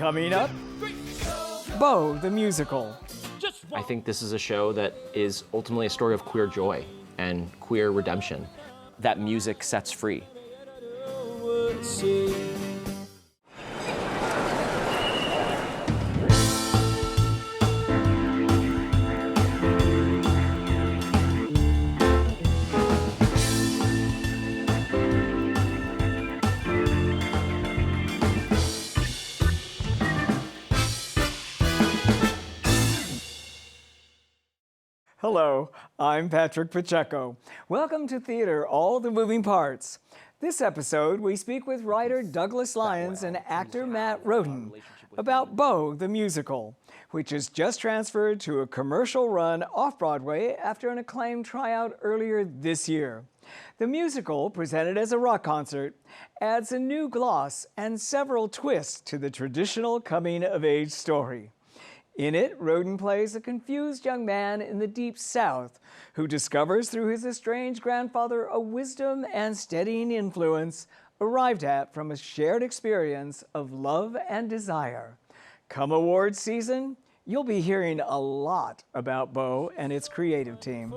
Coming up, Beau the Musical. I think this is a show that is ultimately a story of queer joy and queer redemption that music sets free. Hello, I'm Patrick Pacheco. Welcome to Theater, All the Moving Parts. This episode, we speak with writer Douglas Lyons and actor Matt Rodin about Beau the Musical, which is just transferred to a commercial run off-Broadway after an acclaimed tryout earlier this year. The musical, presented as a rock concert, adds a new gloss and several twists to the traditional coming-of-age story. In it, Rodin plays a confused young man in the Deep South who discovers through his estranged grandfather a wisdom and steadying influence arrived at from a shared experience of love and desire. Come awards season, you'll be hearing a lot about Beau and its creative team.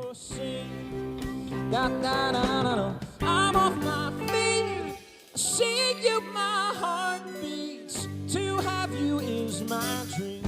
I'm off my feet, sing you my heart beats, to have you is my dream.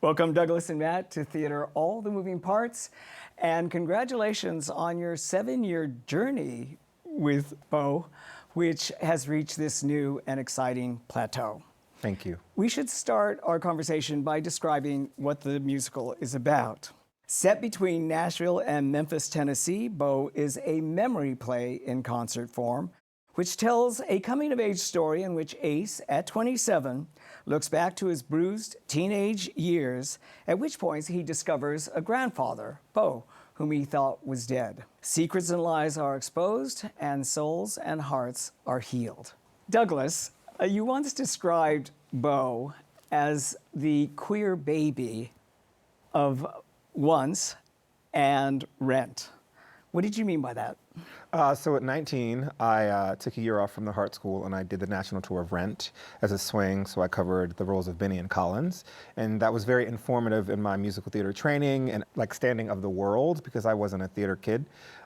Welcome, Douglas and Matt, to Theater, All the Moving Parts, and congratulations on your 7-year journey with Beau, which has reached this new and exciting plateau. Thank you. We should start our conversation by describing what the musical is about. Set between Nashville and Memphis, Tennessee, Beau is a memory play in concert form, which tells a coming-of-age story in which Ace, at 27, looks back to his bruised teenage years, at which points he discovers a grandfather, Beau, whom he thought was dead. Secrets and lies are exposed, and souls and hearts are healed. Douglas, you once described Beau as the queer baby of Once and Rent. What did you mean by that? So at 19, I took a year off from the Hart School and I did the national tour of Rent as a swing. So I covered the roles of Benny and Collins. And that was very informative in my musical theater training and like standing of the world because I wasn't a theater kid.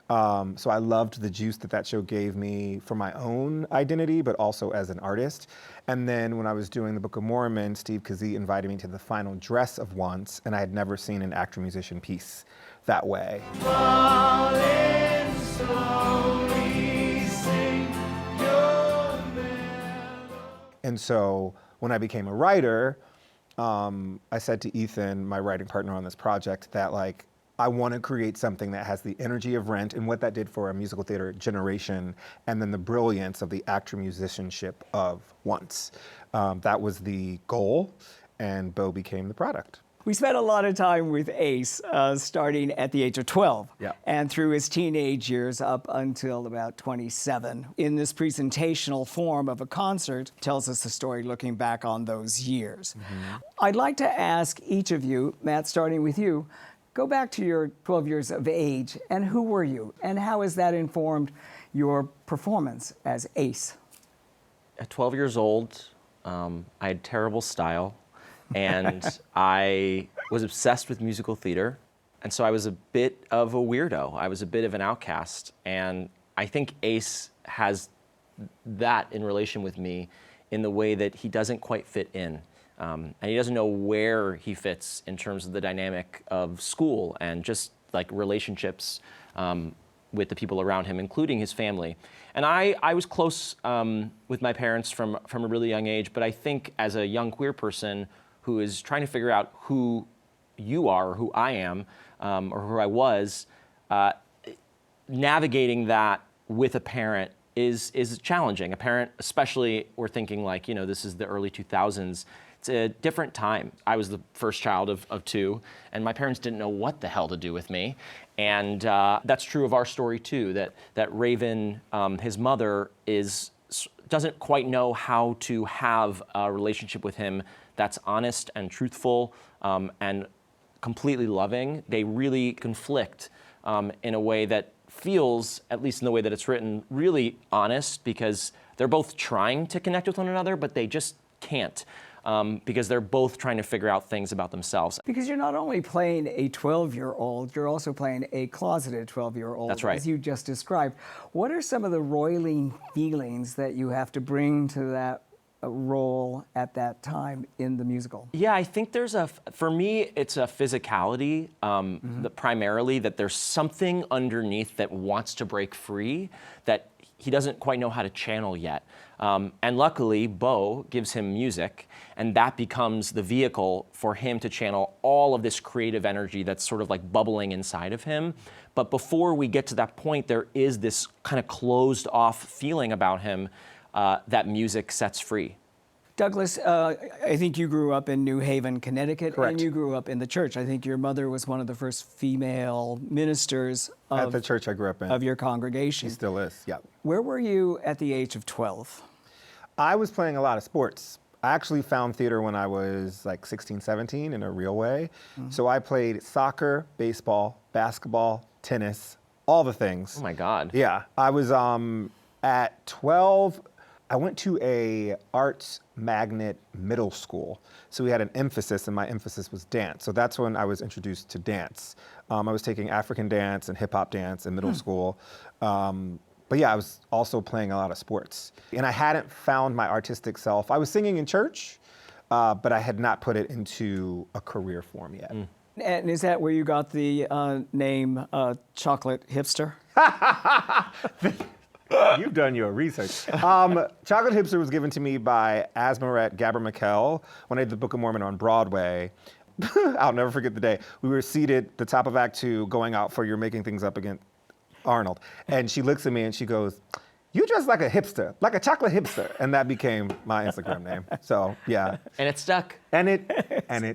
So I loved the juice that that show gave me for my own identity, but also as an artist. And then when I was doing the Book of Mormon, Steve Kazee invited me to the final dress of Once, and I had never seen an actor-musician piece that way. And so when I became a writer, I said to Ethan, my writing partner on this project, that like, I want to create something that has the energy of Rent and what that did for a musical theater generation, and then the brilliance of the actor musicianship of Once. That was the goal, and Beau became the product. We spent a lot of time with Ace, starting at the age of 12, and through his teenage years up until about 27. In this presentational form of a concert, tells us the story looking back on those years. I'd like to ask each of you, Matt, starting with you, go back to your 12 years of age, and who were you, and how has that informed your performance as Ace? At 12 years old, I had terrible style. And I was obsessed with musical theater. And so I was a bit of a weirdo. I was a bit of an outcast. And I think Ace has that in relation with me in the way that he doesn't quite fit in. And he doesn't know where he fits in terms of the dynamic of school and just like relationships with the people around him, including his family. And I was close with my parents from a really young age, but I think as a young queer person who is trying to figure out who you are, or who I am, or who I was, navigating that with a parent is challenging. A parent, especially, we're thinking like, you know, this is the early 2000s. It's a different time. I was the first child of two, and my parents didn't know what the hell to do with me. And that's true of our story too, that Raven, his mother, doesn't quite know how to have a relationship with him that's honest and truthful and completely loving. They really conflict in a way that feels, at least in the way that it's written, really honest, because they're both trying to connect with one another, but they just can't. Because they're both trying to figure out things about themselves. Because you're not only playing a 12-year-old, you're also playing a closeted 12-year-old, That's right. as you just described. What are some of the roiling feelings that you have to bring to that role at that time in the musical? Yeah, I think for me, it's a physicality, primarily, that there's something underneath that wants to break free that he doesn't quite know how to channel yet. And luckily, Beau gives him music, and that becomes the vehicle for him to channel all of this creative energy that's sort of like bubbling inside of him. But before we get to that point, there is this kind of closed off feeling about him that music sets free. Douglas, I think you grew up in New Haven, Connecticut, Correct. and you grew up in the church. I think your mother was one of the first female ministers At the church I grew up in. of your congregation. She still is, yeah. Where were you at the age of 12? I was playing a lot of sports. I actually found theater when I was like 16, 17 in a real way. So I played soccer, baseball, basketball, tennis, all the things. Oh my God. Yeah, I was at 12, I went to a arts magnet middle school. So we had an emphasis, and my emphasis was dance. So that's when I was introduced to dance. I was taking African dance and hip hop dance in middle school. But yeah, I was also playing a lot of sports. And I hadn't found my artistic self. I was singing in church, but I had not put it into a career form yet. And is that where you got the name Chocolate Hipster? You've done your research. Chocolate Hipster was given to me by Asmaret Gabor-Mikel when I did the Book of Mormon on Broadway. I'll never forget the day. We were seated at the top of Act 2 going out for You're Making Things Up Against Arnold. And she looks at me and she goes, "You dress like a hipster, like a chocolate hipster." And that became my Instagram name. So yeah. And it stuck. And it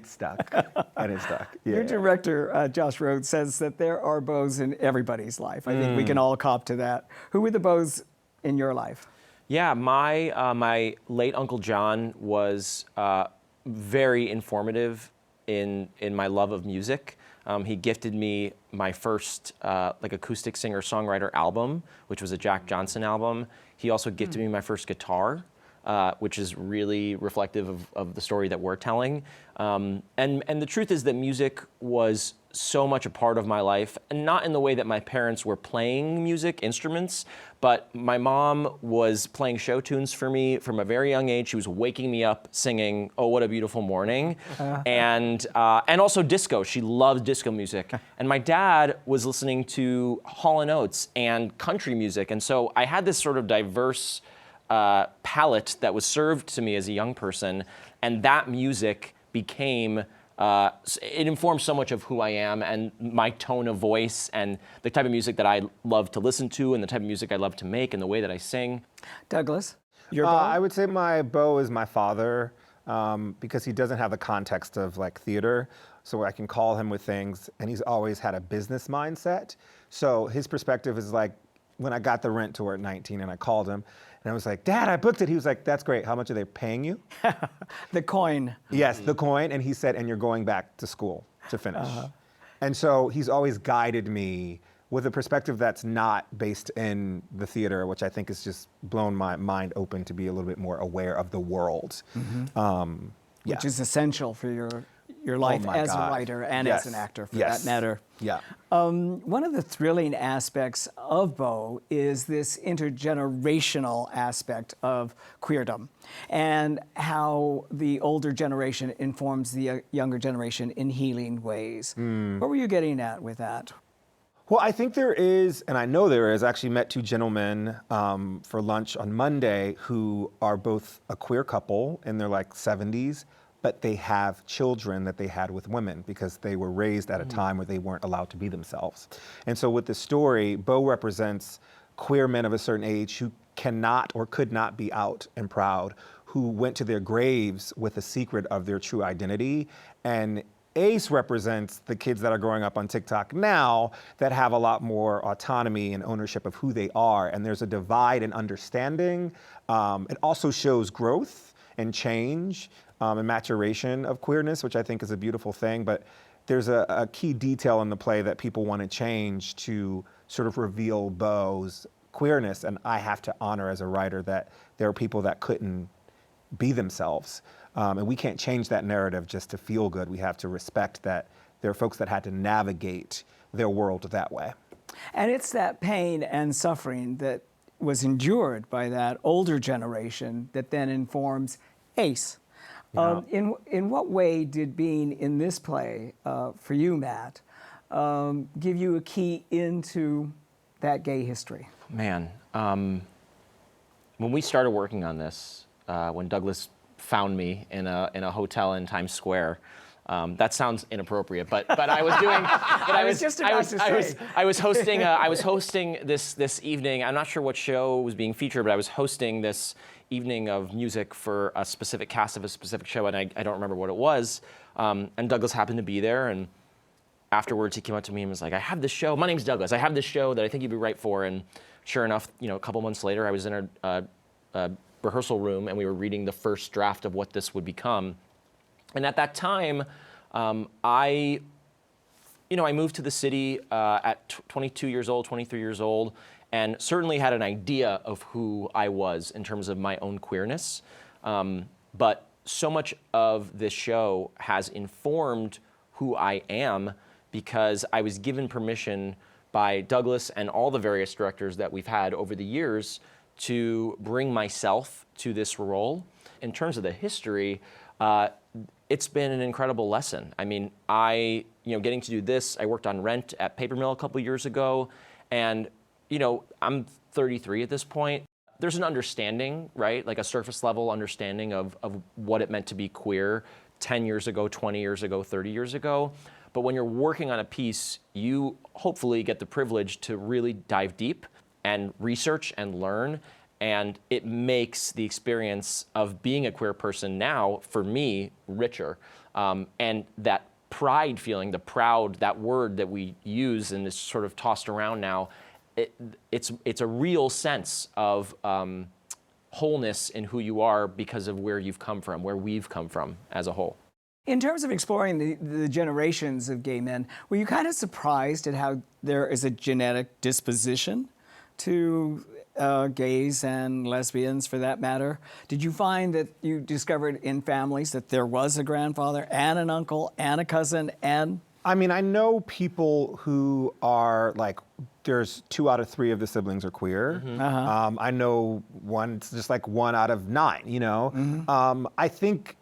stuck. And it stuck. Yeah. Your director, Josh Rhodes, says that there are Beaus in everybody's life. I think we can all cop to that. Who were the Beaus in your life? Yeah, my late Uncle John was very informative in my love of music. He gifted me my first acoustic singer-songwriter album, which was a Jack Johnson album. He also gifted me my first guitar, which is really reflective of the story that we're telling. And the truth is that music was so much a part of my life, and not in the way that my parents were playing music instruments, but my mom was playing show tunes for me from a very young age. She was waking me up singing "Oh, What a Beautiful Morning," and also disco. She loved disco music. And my dad was listening to Hall & Oates and country music, and so I had this sort of diverse palette that was served to me as a young person, and that music became it informs so much of who I am and my tone of voice and the type of music that I love to listen to and the type of music I love to make and the way that I sing. Douglas, your Beau? I would say my Beau is my father because he doesn't have the context of like theater. So I can call him with things, and he's always had a business mindset. So his perspective is like, when I got the Rent tour at 19 and I called him and I was like, "Dad, I booked it." He was like, "That's great. How much are they paying you?" The coin. Yes, the coin. And he said, "And you're going back to school to finish." And so he's always guided me with a perspective that's not based in the theater, which I think has just blown my mind open to be a little bit more aware of the world. Which is essential for your life as a writer and as an actor, for that matter. Yeah. One of the thrilling aspects of Beau is this intergenerational aspect of queerdom and how the older generation informs the younger generation in healing ways. What were you getting at with that? Well, I think there is, and I know there is, I actually met two gentlemen for lunch on Monday who are both a queer couple in their like 70s, but they have children that they had with women because they were raised at a time where they weren't allowed to be themselves. And so with this story, Beau represents queer men of a certain age who cannot or could not be out and proud, who went to their graves with a secret of their true identity. And Ace represents the kids that are growing up on TikTok now that have a lot more autonomy and ownership of who they are. And there's a divide in understanding. It also shows growth and change and maturation of queerness, which I think is a beautiful thing. But there's a key detail in the play that people want to change to sort of reveal Beau's queerness. And I have to honor as a writer that there are people that couldn't be themselves. And we can't change that narrative just to feel good. We have to respect that there are folks that had to navigate their world that way. And it's that pain and suffering that was endured by that older generation that then informs Ace. Yeah. In what way did being in this play, for you, Matt, give you a key into that gay history? Man, when we started working on this, when Douglas found me in a hotel in Times Square, that sounds inappropriate, but I was doing. But I was hosting this evening. I'm not sure what show was being featured, but I was hosting this evening of music for a specific cast of a specific show, and I don't remember what it was. And Douglas happened to be there, and afterwards he came up to me and was like, "I have this show. My name's Douglas. I have this show that I think you'd be right for." And sure enough, a couple months later, I was in a rehearsal room, and we were reading the first draft of what this would become. And at that time, I moved to the city at 22 years old, 23 years old, and certainly had an idea of who I was in terms of my own queerness. But so much of this show has informed who I am because I was given permission by Douglas and all the various directors that we've had over the years to bring myself to this role. In terms of the history, it's been an incredible lesson. I mean, getting to do this, I worked on Rent at Paper Mill a couple years ago, and I'm 33 at this point. There's an understanding, right? Like a surface level understanding of what it meant to be queer 10 years ago, 20 years ago, 30 years ago. But when you're working on a piece, you hopefully get the privilege to really dive deep and research and learn. And it makes the experience of being a queer person now, for me, richer. And that pride feeling, the proud, that word that we use and is sort of tossed around now, it's a real sense of wholeness in who you are because of where you've come from, where we've come from as a whole. In terms of exploring the generations of gay men, were you kind of surprised at how there is a genetic disposition to gays and lesbians, for that matter? Did you find that you discovered in families that there was a grandfather and an uncle and a cousin and... I mean, I know people who are like, there's 2 out of 3 of the siblings are queer. Uh-huh. I know it's just like 1 out of 9, Mm-hmm. I think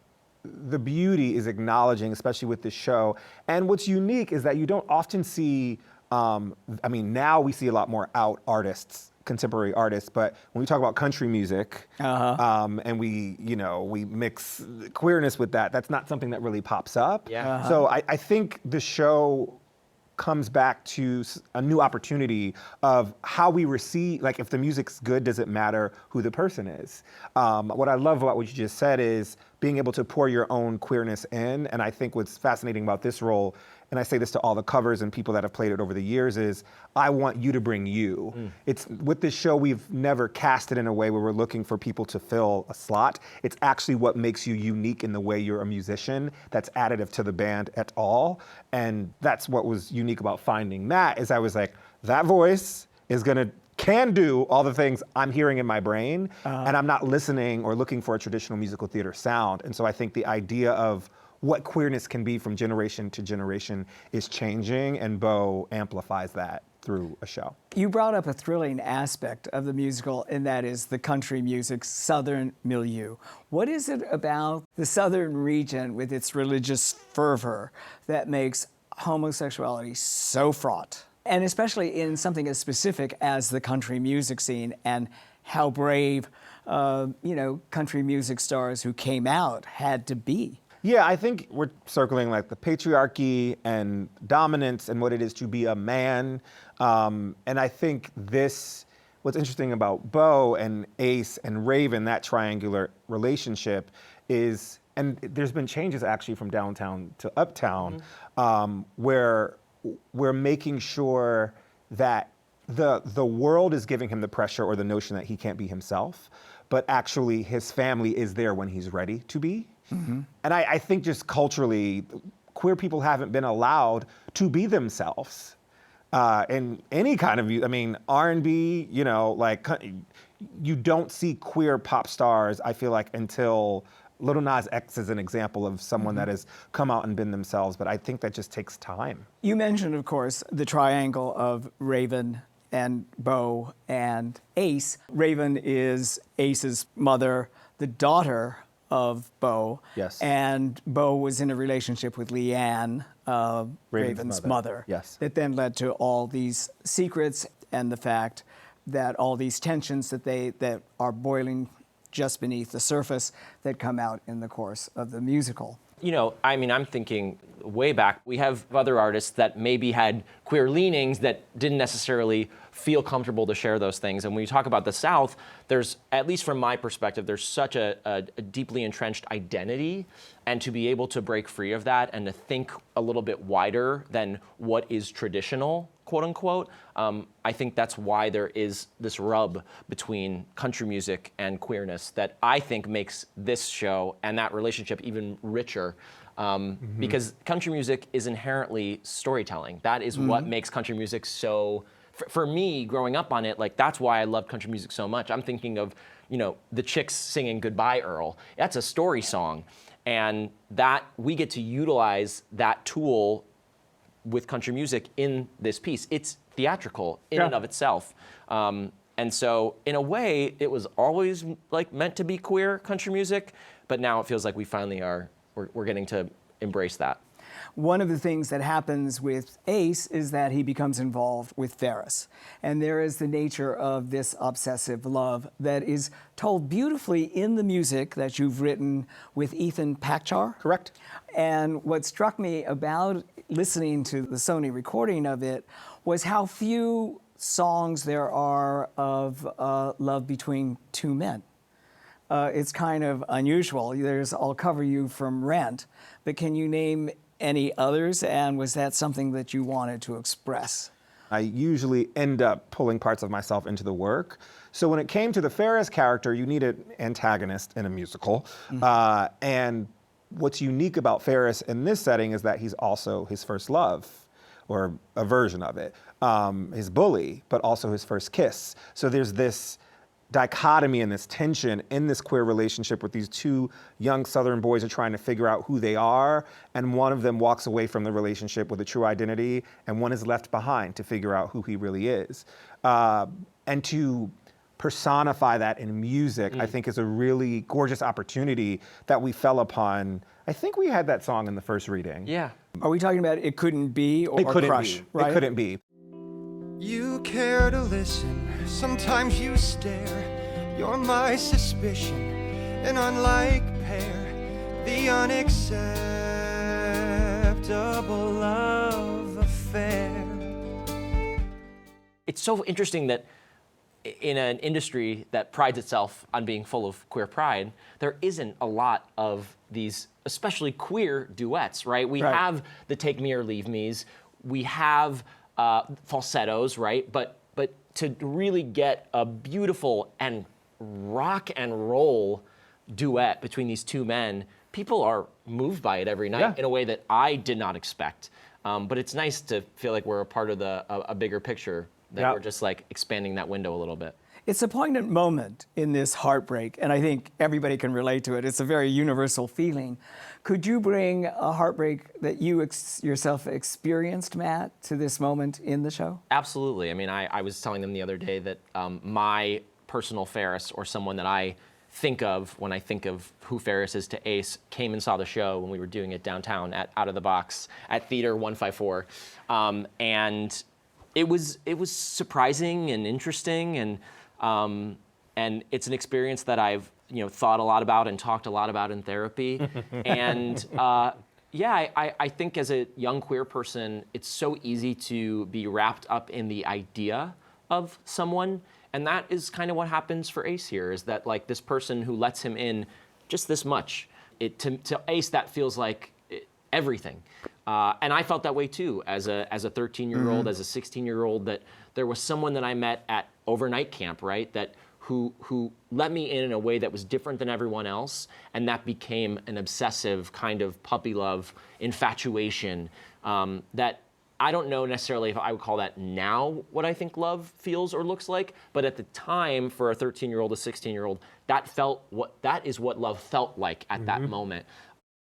the beauty is acknowledging, especially with this show, and what's unique is that you don't often see, now we see a lot more out artists, contemporary artists, but when we talk about country music, and we mix queerness with that, that's not something that really pops up. Yeah. Uh-huh. So I think the show comes back to a new opportunity of how we receive, like if the music's good, does it matter who the person is? What I love about what you just said is being able to pour your own queerness in, and I think what's fascinating about this role, and I say this to all the covers and people that have played it over the years, is I want you to bring you. It's with this show, we've never cast it in a way where we're looking for people to fill a slot. It's actually what makes you unique in the way you're a musician that's additive to the band at all. And that's what was unique about finding Matt, is I was like, that voice is can do all the things I'm hearing in my brain, and I'm not listening or looking for a traditional musical theater sound. And so I think the idea of what queerness can be from generation to generation is changing, and Beau amplifies that through a show. You brought up a thrilling aspect of the musical, and that is the country music's Southern milieu. What is it about the Southern region with its religious fervor that makes homosexuality so fraught? And especially in something as specific as the country music scene, and how brave, country music stars who came out had to be. Yeah, I think we're circling like the patriarchy and dominance and what it is to be a man. And I think what's interesting about Beau and Ace and Raven, that triangular relationship is, and there's been changes actually from downtown to uptown, where we're making sure that the world is giving him the pressure or the notion that he can't be himself, but actually his family is there when he's ready to be. And I think just culturally, queer people haven't been allowed to be themselves in any kind of, R&B, you don't see queer pop stars, I feel like, until Lil Nas X is an example of someone that has come out and been themselves, but I think that just takes time. You mentioned, of course, the triangle of Raven and Beau and Ace. Raven is Ace's mother, the daughter of Beau. Yes. And Beau was in a relationship with Leanne, Raven's mother. Yes. That then led to all these secrets and the fact that all these tensions that are boiling just beneath the surface that come out in the course of the musical. You know, I mean, I'm thinking way back, we have other artists that maybe had queer leanings that didn't necessarily feel comfortable to share those things. And when you talk about the South, there's, at least from my perspective, there's such a deeply entrenched identity. And to be able to break free of that and to think a little bit wider than what is traditional, quote unquote, I think that's why there is this rub between country music and queerness that I think makes this show and that relationship even richer. Because country music is inherently storytelling. That is what makes country music so, for me, growing up on it, like that's why I love country music so much. I'm thinking of, you know, the Chicks singing Goodbye Earl. That's a story song. And that we get to utilize that tool with country music in this piece. It's theatrical in and of itself. And so in a way, it was always like meant to be queer country music, but now it feels like we finally are, we're getting to embrace that. One of the things that happens with Ace is that he becomes involved with Ferris. And there is the nature of this obsessive love that is told beautifully in the music that you've written with Ethan Pakchar. Correct. And what struck me about listening to the Sony recording of it was how few songs there are of love between two men. It's kind of unusual. There's I'll Cover You from Rent, but can you name any others, and was that something that you wanted to express? I usually end up pulling parts of myself into the work. So when it came to the Ferris character, you need an antagonist in a musical. And what's unique about Ferris in this setting is that he's also his first love, or a version of it, his bully, but also his first kiss. So there's this dichotomy and this tension in this queer relationship with these two young Southern boys are trying to figure out who they are, and one of them walks away from the relationship with a true identity, and one is left behind to figure out who he really is. And to personify that in music, I think is a really gorgeous opportunity that we fell upon. I think we had that song in the first reading. Yeah. Are we talking about It Couldn't Be or Crush? Be. Right? It couldn't be. You care to listen, sometimes you stare. You're my suspicion, an unlike pair, the unacceptable love affair. It's so interesting that in an industry that prides itself on being full of queer pride, there isn't a lot of these, especially queer duets, right? We have the Take Me or Leave Me's, we have falsettos, right? But to really get a beautiful and rock and roll duet between these two men, people are moved by it every night in a way that I did not expect. But it's nice to feel like we're a part of a bigger picture, that we're just like expanding that window a little bit. It's a poignant moment in this heartbreak, and I think everybody can relate to it. It's a very universal feeling. Could you bring a heartbreak that you yourself experienced, Matt, to this moment in the show? Absolutely. I mean, I was telling them the other day that my personal Ferris, or someone that I think of when I think of who Ferris is to Ace, came and saw the show when we were doing it downtown at Out of the Box at Theater 154. And it was surprising and interesting, and it's an experience that I've thought a lot about and talked a lot about in therapy. And I think as a young queer person, it's so easy to be wrapped up in the idea of someone, and that is kind of what happens for Ace here. Is that like this person who lets him in just this much? To Ace, that feels like everything. And I felt that way too, as a 13-year-old, as a 16-year-old, that there was someone that I met at overnight camp, right? That who let me in a way that was different than everyone else, and that became an obsessive kind of puppy love infatuation that I don't know necessarily if I would call that now what I think love feels or looks like, but at the time for a 13-year-old, a 16-year-old, that is what love felt like at that moment.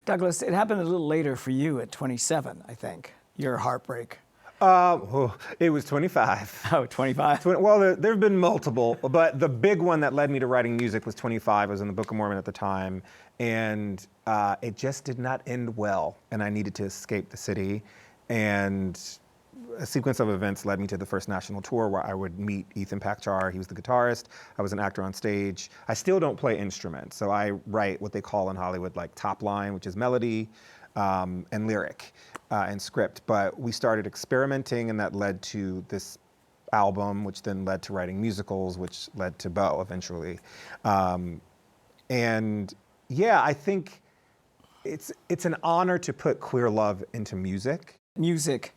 Douglas, it happened a little later for you at 27, I think, your heartbreak. It was 25. Oh, 25? Well, there have been multiple, but the big one that led me to writing music was 25. I was in the Book of Mormon at the time, and it just did not end well, and I needed to escape the city. And a sequence of events led me to the first national tour where I would meet Ethan Pakchar. He was the guitarist. I was an actor on stage. I still don't play instruments, so I write what they call in Hollywood like top line, which is melody and lyric and script. But we started experimenting, and that led to this album, which then led to writing musicals, which led to Beau eventually. And yeah, I think it's an honor to put queer love into music. Music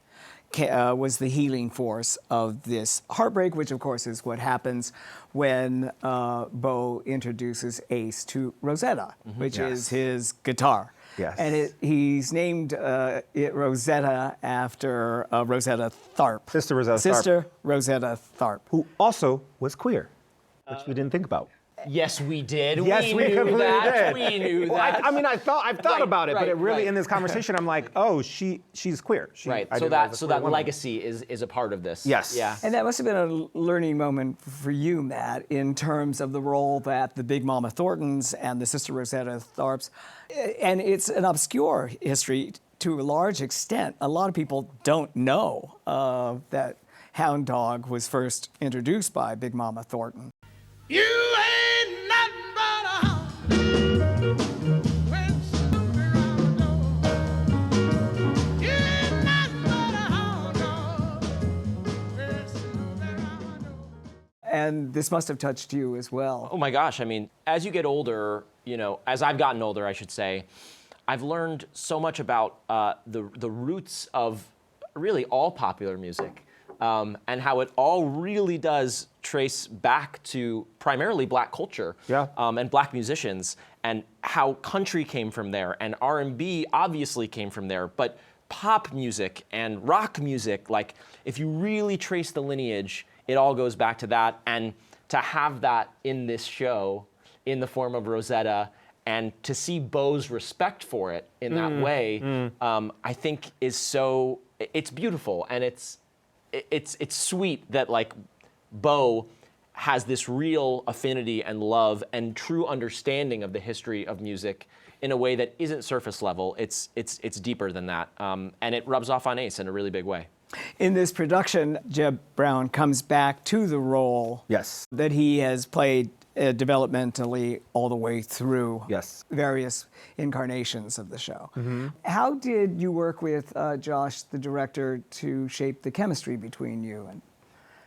was the healing force of this heartbreak, which of course is what happens when Beau introduces Ace to Rosetta, which is his guitar. Yes. And he's named it Rosetta after Rosetta Tharpe. Sister Rosetta Tharpe. Sister Rosetta Tharpe. Who also was queer, which we didn't think about. Yes, we did. Yes, we knew completely that. did. We knew Well, that. I mean, I've thought about it, but it really, right. in this conversation, I'm like, oh, she's queer. Right. I So didn't realize a that queer woman. legacy is a part of this. Yes. Yeah. And that must have been a learning moment for you, Matt, in terms of the role that the Big Mama Thorntons and the Sister Rosetta Tharpes, and it's an obscure history to a large extent. A lot of people don't know that Hound Dog was first introduced by Big Mama Thornton. You ain't nothing but a hound. When something around the door. You ain't nothing but a hound dog. When something around the door. And this must have touched you as well. Oh my gosh, I mean, as you get older, as I've gotten older, I should say, I've learned so much about the roots of really all popular music, and how it all really does trace back to primarily Black culture, and Black musicians, and how country came from there, and R&B obviously came from there, but pop music and rock music, like if you really trace the lineage, it all goes back to that. And to have that in this show in the form of Rosetta, and to see Beau's respect for it in that way, I think it's beautiful, and it's sweet that like Beau has this real affinity and love and true understanding of the history of music in a way that isn't surface level. It's deeper than that, and it rubs off on Ace in a really big way. In this production, Jeb Brown comes back to the role that he has played developmentally all the way through various incarnations of the show. How did you work with Josh, the director, to shape the chemistry between you and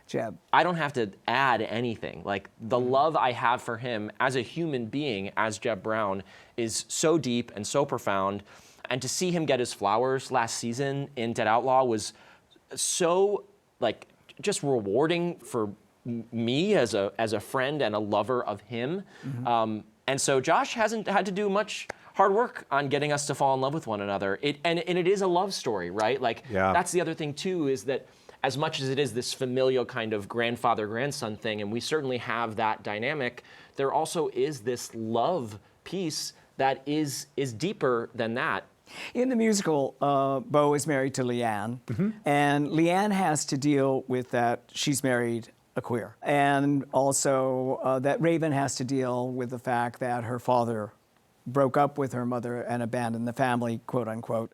Jeb? I don't have to add anything. Like, the love I have for him as a human being, as Jeb Brown, is so deep and so profound. And to see him get his flowers last season in Dead Outlaw was so, like, just rewarding for me as a friend and a lover of him. And so Josh hasn't had to do much hard work on getting us to fall in love with one another. And it is a love story, right? Like, that's the other thing too, is that as much as it is this familial kind of grandfather-grandson thing, and we certainly have that dynamic, there also is this love piece that is deeper than that. In the musical, Beau is married to Leanne, and Leanne has to deal with that she's married a queer. And also that Raven has to deal with the fact that her father broke up with her mother and abandoned the family, quote unquote,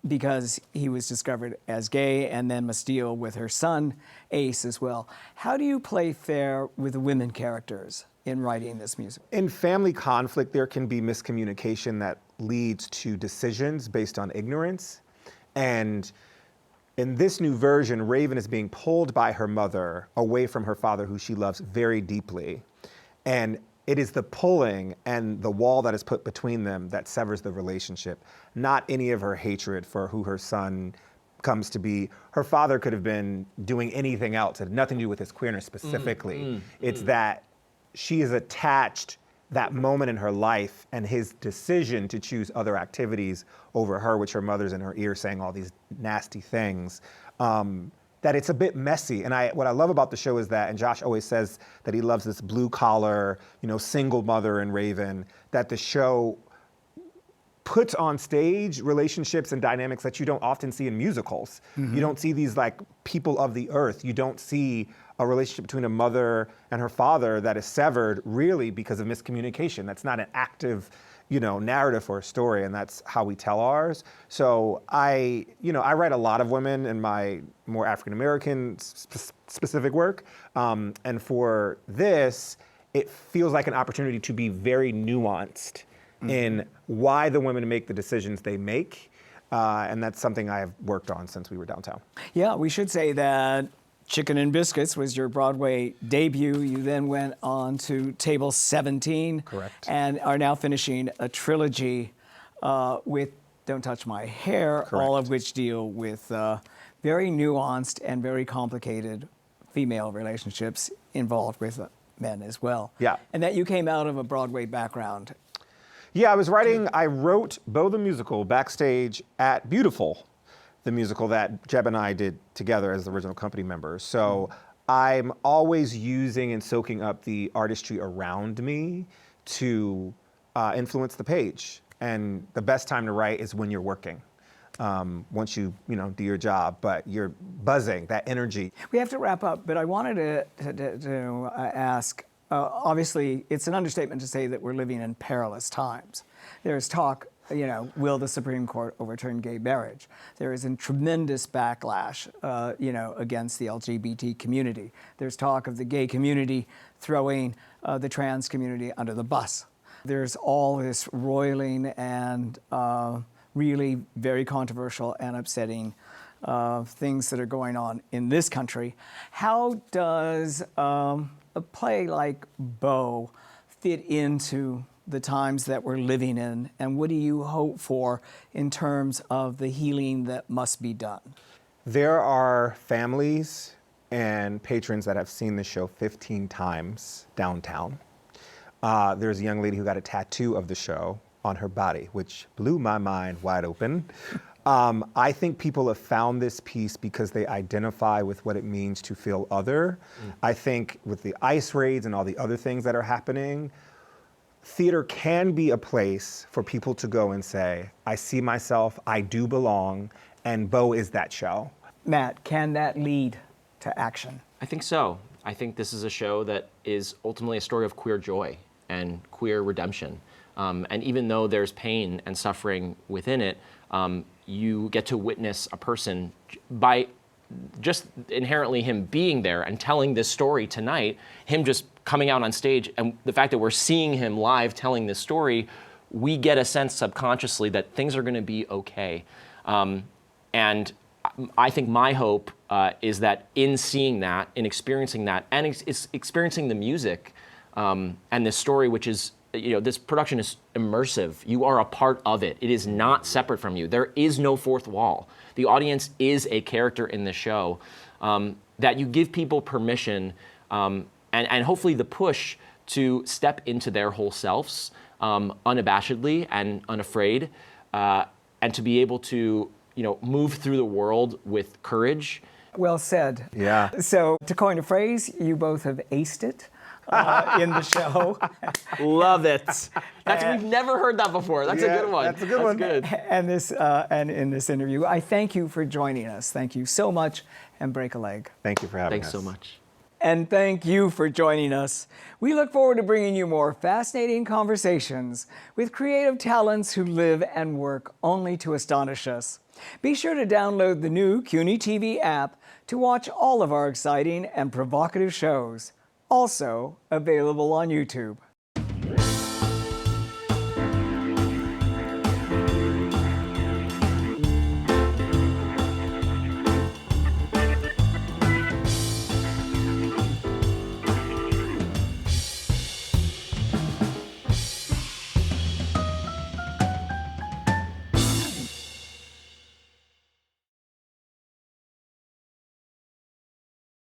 because he was discovered as gay, and then must deal with her son, Ace, as well. How do you play fair with the women characters in writing this musical? In family conflict, there can be miscommunication that leads to decisions based on ignorance. And in this new version, Raven is being pulled by her mother away from her father, who she loves very deeply. And it is the pulling and the wall that is put between them that severs the relationship, not any of her hatred for who her son comes to be. Her father could have been doing anything else. It had nothing to do with his queerness specifically. It's that she is attached that moment in her life and his decision to choose other activities over her, which her mother's in her ear saying all these nasty things, that it's a bit messy. And what I love about the show is that, and Josh always says that he loves this blue collar, single mother in Raven, that the show puts on stage relationships and dynamics that you don't often see in musicals. You don't see these like people of the earth. You don't see a relationship between a mother and her father that is severed really because of miscommunication. That's not an active, narrative for a story, and that's how we tell ours. So I write a lot of women in my more African-American specific work. And for this, it feels like an opportunity to be very nuanced in why the women make the decisions they make. And that's something I have worked on since we were downtown. Yeah, we should say that Chicken and Biscuits was your Broadway debut. You then went on to Table 17. Correct. And are now finishing a trilogy with Don't Touch My Hair, Correct. all of which deal with very nuanced and very complicated female relationships involved with men as well. Yeah. And that you came out of a Broadway background. Yeah, I wrote Beau the Musical backstage at Beautiful, the musical that Jeb and I did together as the original company members. So I'm always using and soaking up the artistry around me to influence the page. And the best time to write is when you're working. Once you do your job, but you're buzzing, that energy. We have to wrap up, but I wanted to ask, obviously, it's an understatement to say that we're living in perilous times. There's talk, will the Supreme Court overturn gay marriage? There is a tremendous backlash, against the LGBT community. There's talk of the gay community throwing the trans community under the bus. There's all this roiling and really very controversial and upsetting things that are going on in this country. How does a play like Beau fit into the times that we're living in, and what do you hope for in terms of the healing that must be done? There are families and patrons that have seen the show 15 times downtown. There's a young lady who got a tattoo of the show on her body, which blew my mind wide open. I think people have found this piece because they identify with what it means to feel other. I think with the ICE raids and all the other things that are happening, theater can be a place for people to go and say, I see myself, I do belong, and Beau is that show. Matt, can that lead to action? I think so. I think this is a show that is ultimately a story of queer joy and queer redemption. And even though there's pain and suffering within it, you get to witness a person by just inherently him being there and telling this story tonight, him just coming out on stage, and the fact that we're seeing him live telling this story, we get a sense subconsciously that things are going to be okay. And I think my hope is that in seeing that, in experiencing that, and experiencing the music and this story, which is, this production is immersive. You are a part of it. It is not separate from you. There is no fourth wall. The audience is a character in the show, that you give people permission and hopefully the push to step into their whole selves unabashedly and unafraid, and to be able to move through the world with courage. Well said. Yeah. So to coin a phrase, you both have aced it in the show. Love it. We've never heard that before. That's a good one. That's a good one. Good. And in this interview, I thank you for joining us. Thank you so much, and break a leg. Thank you for having Thanks us. so much. And thank you for joining us. We look forward to bringing you more fascinating conversations with creative talents who live and work only to astonish us. Be sure to download the new CUNY TV app to watch all of our exciting and provocative shows, also available on YouTube.